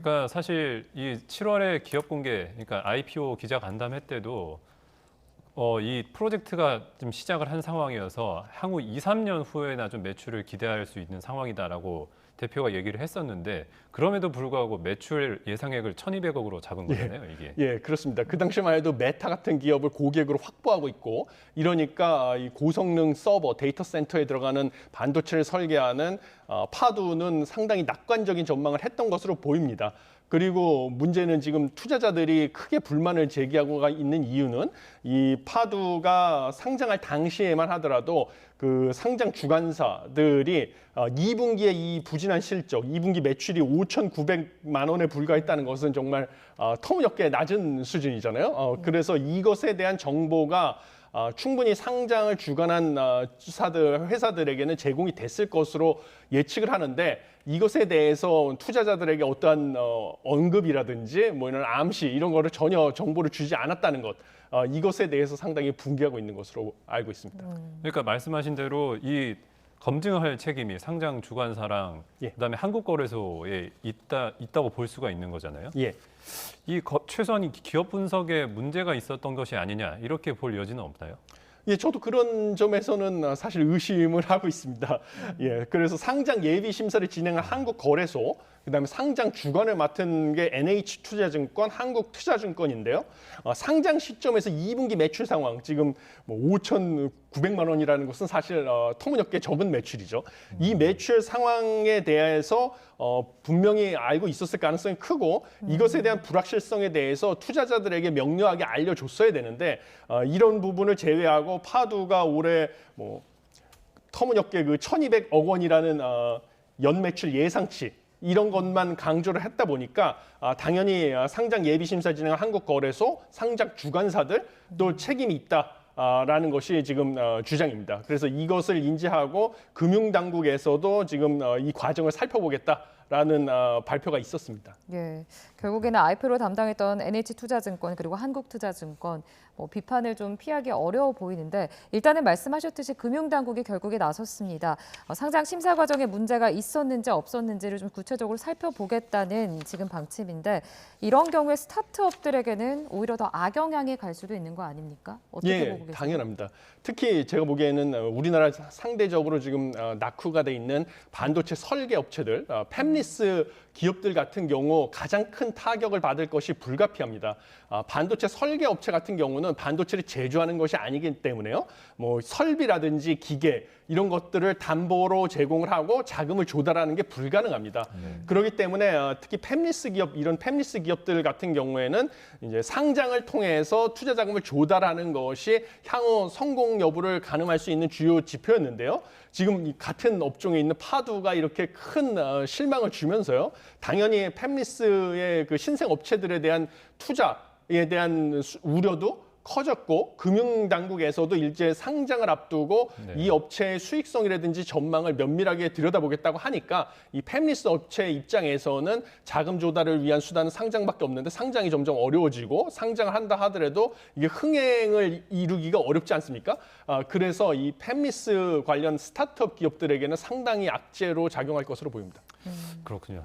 그러니까 사실 이 7월에 기업 공개, 그러니까 IPO 기자 간담회 때도 이 프로젝트가 좀 시작을 한 상황이어서 향후 2, 3년 후에나 좀 매출을 기대할 수 있는 상황이다라고 대표가 얘기를 했었는데 그럼에도 불구하고 매출 예상액을 1,200억으로 잡은 거잖아요, 이게. 예, 그렇습니다. 그 당시만 해도 메타 같은 기업을 고객으로 확보하고 있고 이러니까 이 고성능 서버, 데이터 센터에 들어가는 반도체를 설계하는 파두는 상당히 낙관적인 전망을 했던 것으로 보입니다. 그리고 문제는 지금 투자자들이 크게 불만을 제기하고 있는 이유는 이 파두가 상장할 당시에만 하더라도 그 상장 주관사들이 2분기에 이 부진한 실적, 2분기 매출이 5,900만 원에 불과했다는 것은 정말 터무니없게 낮은 수준이잖아요. 그래서 이것에 대한 정보가 충분히 상장을 주관한 회사들에게는 제공이 됐을 것으로 예측을 하는데 이것에 대해서 투자자들에게 어떠한 언급이라든지 뭐 이런 암시 이런 거를 전혀 정보를 주지 않았다는 것, 이것에 대해서 상당히 분개하고 있는 것으로 알고 있습니다. 그러니까 말씀하신 대로 이 검증할 책임이 상장 주관사랑 예. 그다음에 한국거래소에 있다고 볼 수가 있는 거잖아요. 예. 최소한 이 기업 분석에 문제가 있었던 것이 아니냐 이렇게 볼 여지는 없나요? 예, 저도 그런 점에서는 사실 의심을 하고 있습니다. 예, 그래서 상장 예비 심사를 진행한 한국거래소, 그다음에 상장 주관을 맡은 게 NH투자증권, 한국투자증권인데요. 상장 시점에서 2분기 매출 상황, 지금 뭐 5,900만 원이라는 것은 사실 터무니없게 적은 매출이죠. 이 매출 상황에 대해서 분명히 알고 있었을 가능성이 크고 이것에 대한 불확실성에 대해서 투자자들에게 명료하게 알려줬어야 되는데 이런 부분을 제외하고 파두가 올해 뭐 터무니없게 그 1,200억 원이라는 연매출 예상치 이런 것만 강조를 했다 보니까 당연히 상장 예비 심사 진행한 한국거래소, 상장 주관사들 또 책임이 있다라는 것이 지금 주장입니다. 그래서 이것을 인지하고 금융당국에서도 지금 이 과정을 살펴보겠다라는 발표가 있었습니다. 예, 결국에는 IPO를 담당했던 NH투자증권 그리고 한국투자증권 비판을 좀 피하기 어려워 보이는데 일단은 말씀하셨듯이 금융당국이 결국에 나섰습니다. 상장 심사 과정에 문제가 있었는지 없었는지를 좀 구체적으로 살펴보겠다는 지금 방침인데 이런 경우에 스타트업들에게는 오히려 더 악영향이 갈 수도 있는 거 아닙니까? 어떻게 보고 계세요? 당연합니다. 특히 제가 보기에는 우리나라 상대적으로 지금 낙후가 돼 있는 반도체 설계 업체들, 팹리스 기업들 같은 경우 가장 큰 타격을 받을 것이 불가피합니다. 반도체 설계 업체 같은 경우는 반도체를 제조하는 것이 아니기 때문에요. 뭐 설비라든지 기계 이런 것들을 담보로 제공을 하고 자금을 조달하는 게 불가능합니다. 그렇기 때문에 특히 팹리스 기업 이런 팹리스 기업들 같은 경우에는 이제 상장을 통해서 투자 자금을 조달하는 것이 향후 성공 여부를 가늠할 수 있는 주요 지표였는데요. 지금 이 같은 업종에 있는 파두가 이렇게 큰 실망을 주면서요. 당연히 팹리스의 그 신생 업체들에 대한 투자에 대한 우려도 커졌고 금융당국에서도 일제 상장을 앞두고 이 업체의 수익성이라든지 전망을 면밀하게 들여다보겠다고 하니까 이 팹리스 업체 입장에서는 자금 조달을 위한 수단은 상장밖에 없는데 상장이 점점 어려워지고 상장을 한다 하더라도 이게 흥행을 이루기가 어렵지 않습니까? 그래서 이 팹리스 관련 스타트업 기업들에게는 상당히 악재로 작용할 것으로 보입니다. 그렇군요.